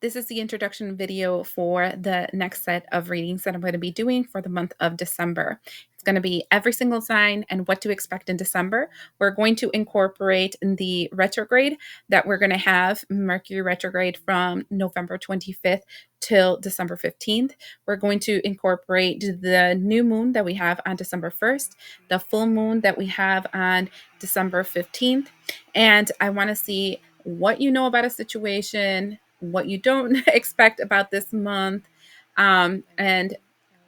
this is the introduction video for the next set of readings that I'm going to be doing for the month of December. It's going to be every single sign and what to expect in December. We're going to incorporate the retrograde that we're going to have, Mercury retrograde, from November 25th till December 15th. We're going to incorporate the new moon that we have on December 1st, the full moon that we have on December 15th. And I want to see what you know about a situation, what you don't expect about this month, and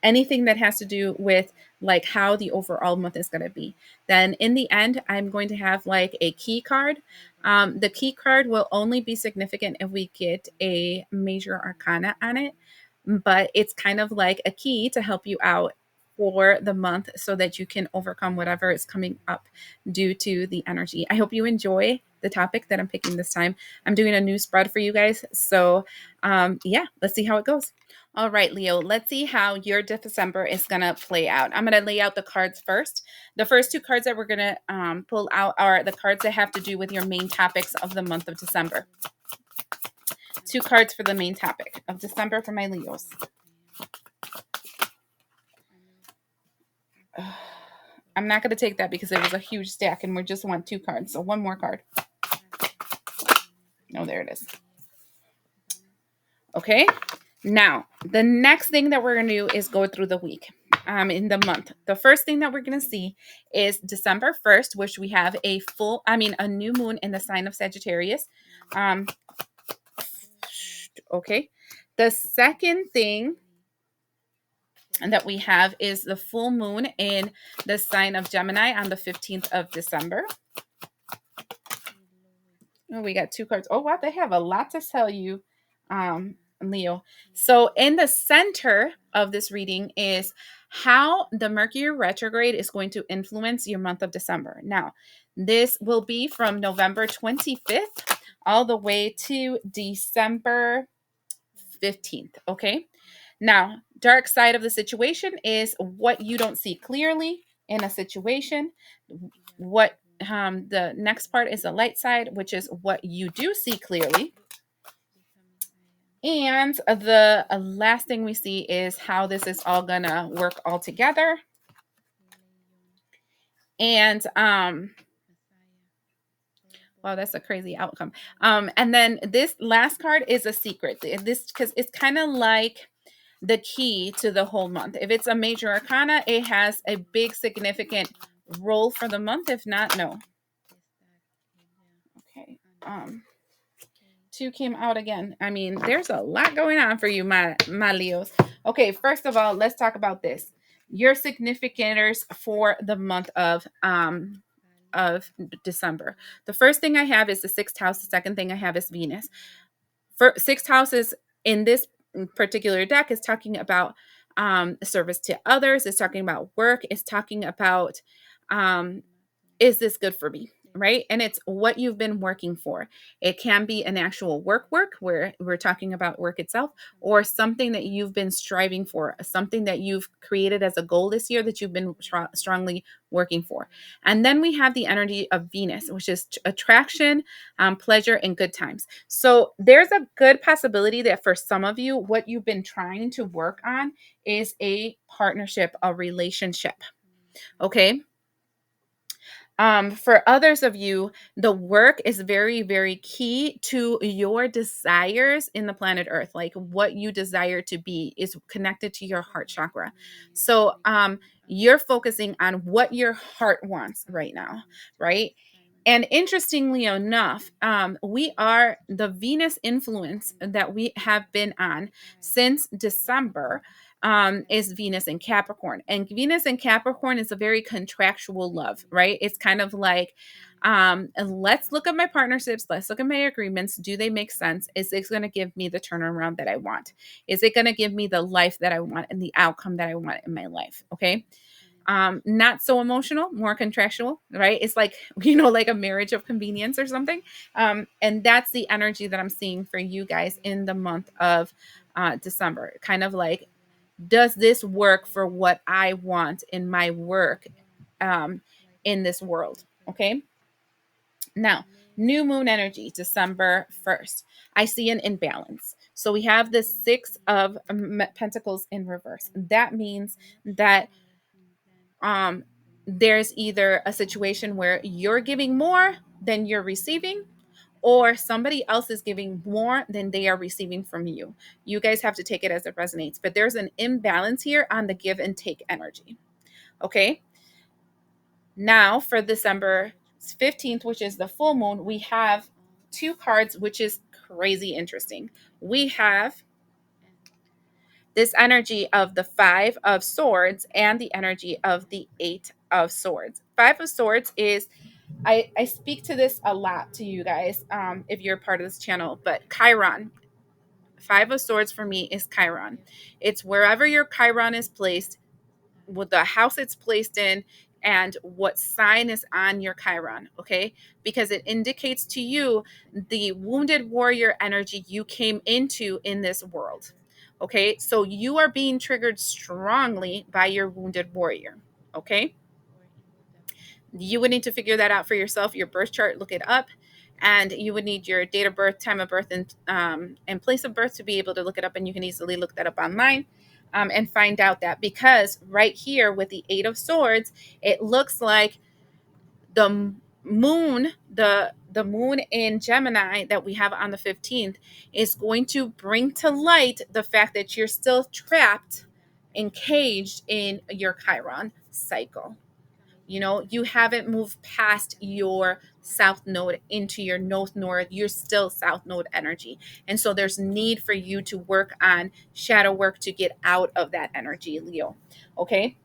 anything that has to do with like how the overall month is going to be. Then in the end, I'm going to have like a key card. The key card will only be significant if we get a major arcana on it, but it's kind of like a key to help you out for the month so that you can overcome whatever is coming up due to the energy. I hope you enjoy the topic that I'm picking this time. I'm doing a new spread for you guys. So yeah, let's see how it goes. All right, Leo, let's see how your December is going to play out. I'm going to lay out the cards first. The first two cards that we're going to pull out are the cards that have to do with your main topics of the month of December. Two cards for the main topic of December for my Leos. I'm not going to take that because it was a huge stack and we just want two cards. So one more card. Oh, there it is. Okay. Now, the next thing that we're going to do is go through the week in the month. The first thing that we're going to see is December 1st, which we have a new moon in the sign of Sagittarius. Okay. The second thing that we have is the full moon in the sign of Gemini on the 15th of December. Oh, we got two cards. Oh, wow. They have a lot to tell you, Leo. So in the center of this reading is how the Mercury retrograde is going to influence your month of December. Now, this will be from November 25th all the way to December 15th. Okay. Now, dark side of the situation is what you don't see clearly in a situation. What the next part is the light side, which is what you do see clearly. And the last thing we see is how this is all gonna work all together. And wow, that's a crazy outcome. And then this last card is a secret. This because it's kind of like the key to the whole month. If it's a major arcana, it has a big significant role for the month. If not, no. Okay. Two came out again. I mean, there's a lot going on for you, my Leos. Okay, first of all, let's talk about this. Your significators for the month of December. The first thing I have is the sixth house. The second thing I have is Venus. For sixth house is in this particular deck is talking about service to others. It's talking about work. It's talking about is this good for me? Right. And it's what you've been working for. It can be an actual work where we're talking about work itself, or something that you've been striving for, something that you've created as a goal this year that you've been strongly working for. And then we have the energy of Venus, which is attraction, pleasure, and good times. So there's a good possibility that for some of you, what you've been trying to work on is a partnership, a relationship. Okay. For others of you, the work is very, very key to your desires in the planet Earth. Like what you desire to be is connected to your heart chakra. So you're focusing on what your heart wants right now, right? And interestingly enough, we are the Venus influence that we have been on since December is Venus in Capricorn. And Venus in Capricorn is a very contractual love, right? It's kind of like, let's look at my partnerships. Let's look at my agreements. Do they make sense? Is it going to give me the turnaround that I want? Is it going to give me the life that I want and the outcome that I want in my life? Okay. Not so emotional, more contractual, right? It's like, like a marriage of convenience or something. And that's the energy that I'm seeing for you guys in the month of December. Kind of like, does this work for what I want in my work in this world? Okay. Now, New moon energy, December 1st. I see an imbalance. So we have the Six of Pentacles in reverse. That means that um, there's either a situation where you're giving more than you're receiving, or somebody else is giving more than they are receiving from you. You guys have to take it as it resonates. But there's an imbalance here on the give and take energy. Okay. Now for December 15th, which is the full moon, we have two cards, which is crazy interesting. We have this energy of the Five of Swords and the energy of the Eight of Swords. Five of Swords is, I speak to this a lot to you guys if you're part of this channel, but Chiron. Five of Swords for me is Chiron. It's wherever your Chiron is placed, with the house it's placed in, and what sign is on your Chiron, okay? Because it indicates to you the wounded warrior energy you came into in this world, okay? So you are being triggered strongly by your wounded warrior, okay? You would need to figure that out for yourself, your birth chart, look it up. And you would need your date of birth, time of birth, and place of birth to be able to look it up. And you can easily look that up online and find out that, because right here with the Eight of Swords, it looks like the moon, the moon in Gemini that we have on the 15th is going to bring to light the fact that you're still trapped and caged in your Chiron cycle. You know, you haven't moved past your south node into your north node. You're still south node energy. And so there's need for you to work on shadow work to get out of that energy, Leo. Okay.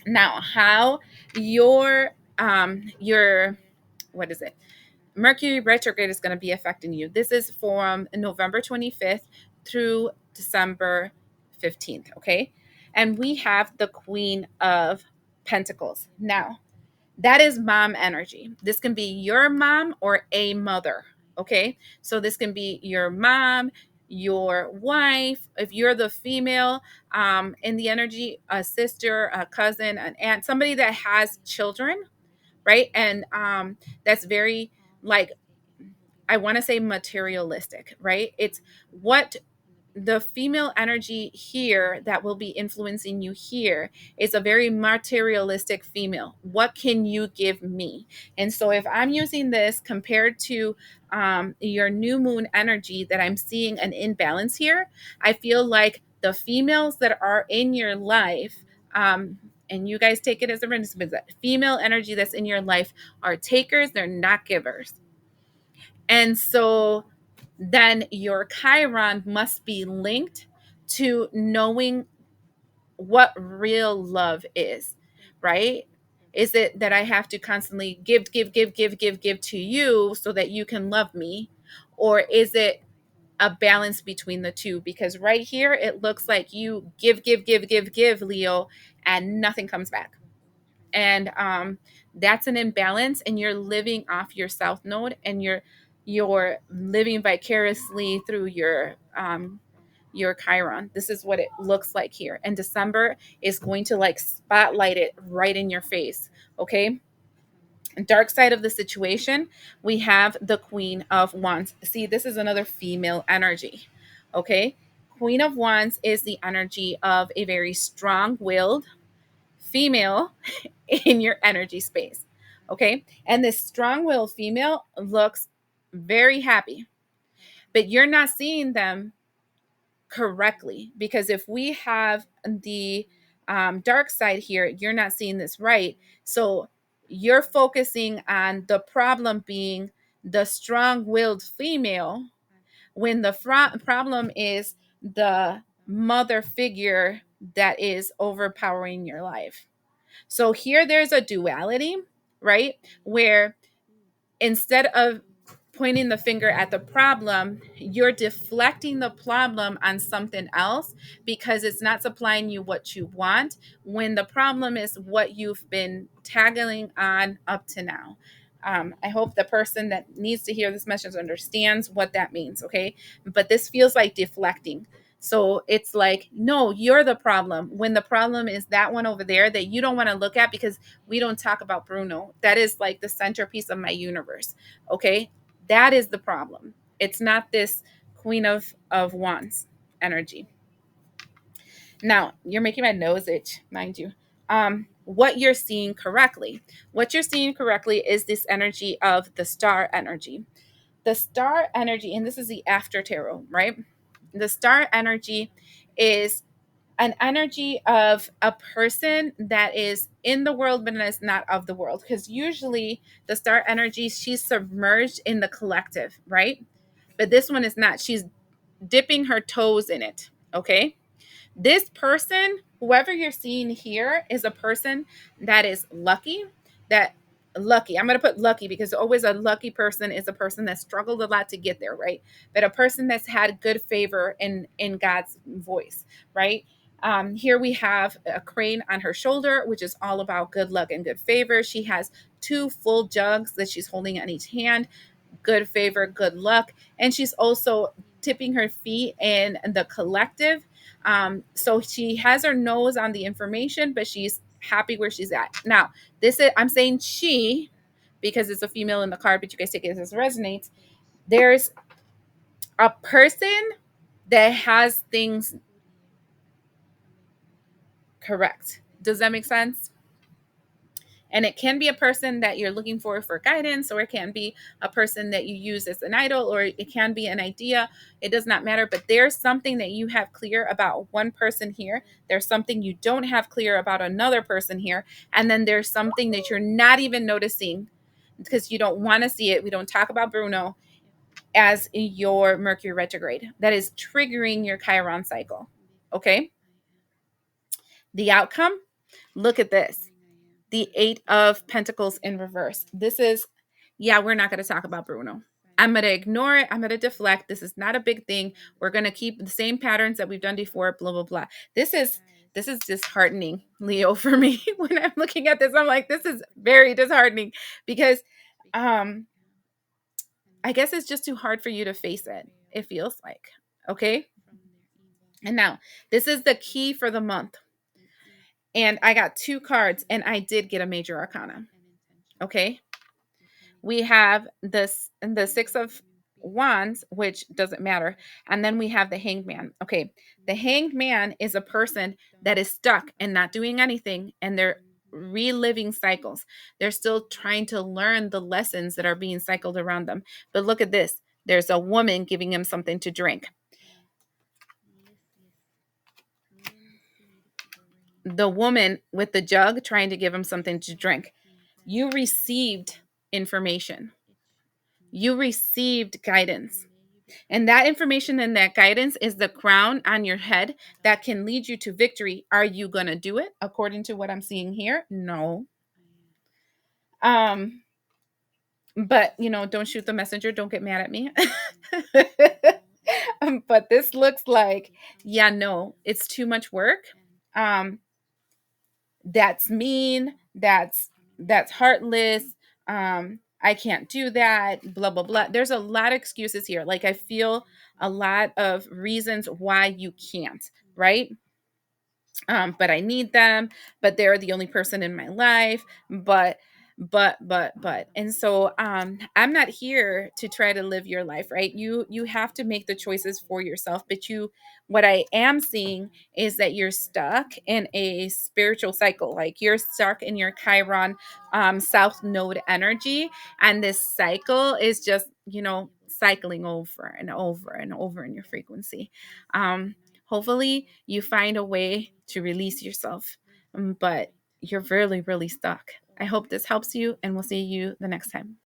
Now, how your what is it? Mercury retrograde is going to be affecting you. This is from November 25th through December 15th, okay? And we have the Queen of Pentacles. Now, that is mom energy. This can be your mom or a mother, okay? So this can be your mom, your wife, if you're the female in the energy, a sister, a cousin, an aunt, somebody that has children, right? And that's very, like, I want to say materialistic, right? It's what the female energy here that will be influencing you here is a very materialistic female. What can you give me? And so if I'm using this compared to your new moon energy, that I'm seeing an imbalance here, I feel like the females that are in your life, and you guys take it as a reference, but that female energy that's in your life are takers, they're not givers. And so then your Chiron must be linked to knowing what real love is, right? Is it that I have to constantly give to you so that you can love me? Or is it a balance between the two? Because right here, it looks like you give, Leo, and nothing comes back. And that's an imbalance, and you're living off your south node, and you're living vicariously through your Chiron. This is what it looks like here, and December is going to like spotlight it right in your face. Okay. Dark side of the situation, we have the Queen of Wands. See, this is another female energy. Okay. Queen of Wands is the energy of a very strong-willed female in your energy space. Okay. And this strong willed female looks very happy, but you're not seeing them correctly, because if we have the dark side here, you're not seeing this right. So you're focusing on the problem being the strong willed female, when the problem is the mother figure that is overpowering your life. So here there's a duality, right? Where instead of pointing the finger at the problem, you're deflecting the problem on something else because it's not supplying you what you want, when the problem is what you've been tackling on up to now. I hope the person that needs to hear this message understands what that means, okay? But this feels like deflecting. So it's like, no, you're the problem, when the problem is that one over there that you don't want to look at, because we don't talk about Bruno. That is like the centerpiece of my universe. Okay. That is the problem. It's not this Queen of Wands energy. Now, you're making my nose itch, mind you. What you're seeing correctly. What you're seeing correctly is this energy of the star energy. The star energy, and this is the after tarot, right? The star energy is an energy of a person that is in the world but is not of the world, because usually the star energy, she's submerged in the collective, right? But this one is not. She's dipping her toes in it. Okay. This person, whoever you're seeing here, is a person that is lucky. That lucky, I'm going to put lucky, because always a lucky person is a person that struggled a lot to get there, right? But a person that's had good favor in God's voice, right? Here we have a crane on her shoulder, which is all about good luck and good favor. She has two full jugs that she's holding on each hand, good favor, good luck. And she's also tipping her feet in the collective. So she has her nose on the information, but she's happy where she's at. Now, this is, I'm saying she, because it's a female in the card, but you guys take it as resonates. There's a person that has things correct. Does that make sense? And it can be a person that you're looking for guidance, or it can be a person that you use as an idol, or it can be an idea. It does not matter. But there's something that you have clear about one person here. There's something you don't have clear about another person here. And then there's something that you're not even noticing because you don't want to see it. We don't talk about Bruno as your Mercury retrograde. That is triggering your Chiron cycle. Okay. The outcome, look at this. The Eight of Pentacles in reverse. This is, yeah, we're not going to talk about Bruno. I'm going to ignore it. I'm going to deflect. This is not a big thing. We're going to keep the same patterns that we've done before, blah, blah, blah. This is disheartening, Leo, for me. When I'm looking at this, I'm like, this is very disheartening, because I guess it's just too hard for you to face it. It feels like, okay. And now this is the key for the month. And I got two cards, and I did get a major arcana. Okay. We have the Six of Wands, which doesn't matter. And then we have the Hanged Man. Okay. The Hanged Man is a person that is stuck and not doing anything, and they're reliving cycles. They're still trying to learn the lessons that are being cycled around them. But look at this. There's a woman giving him something to drink. The woman with the jug trying to give him something to drink. You received information. You received guidance. And that information and that guidance is the crown on your head that can lead you to victory. Are you going to do it according to what I'm seeing here? No. But, don't shoot the messenger. Don't get mad at me. But this looks like, yeah, no, it's too much work. That's mean. That's heartless. I can't do that, blah, blah, blah. There's a lot of excuses here. Like, I feel a lot of reasons why you can't, right? But I need them, but they're the only person in my life. But. And so I'm not here to try to live your life, right? You have to make the choices for yourself. But what I am seeing is that you're stuck in a spiritual cycle. Like, you're stuck in your Chiron South Node energy. And this cycle is just, cycling over and over and over in your frequency. Hopefully you find a way to release yourself, but you're really, really stuck. I hope this helps you, and we'll see you the next time.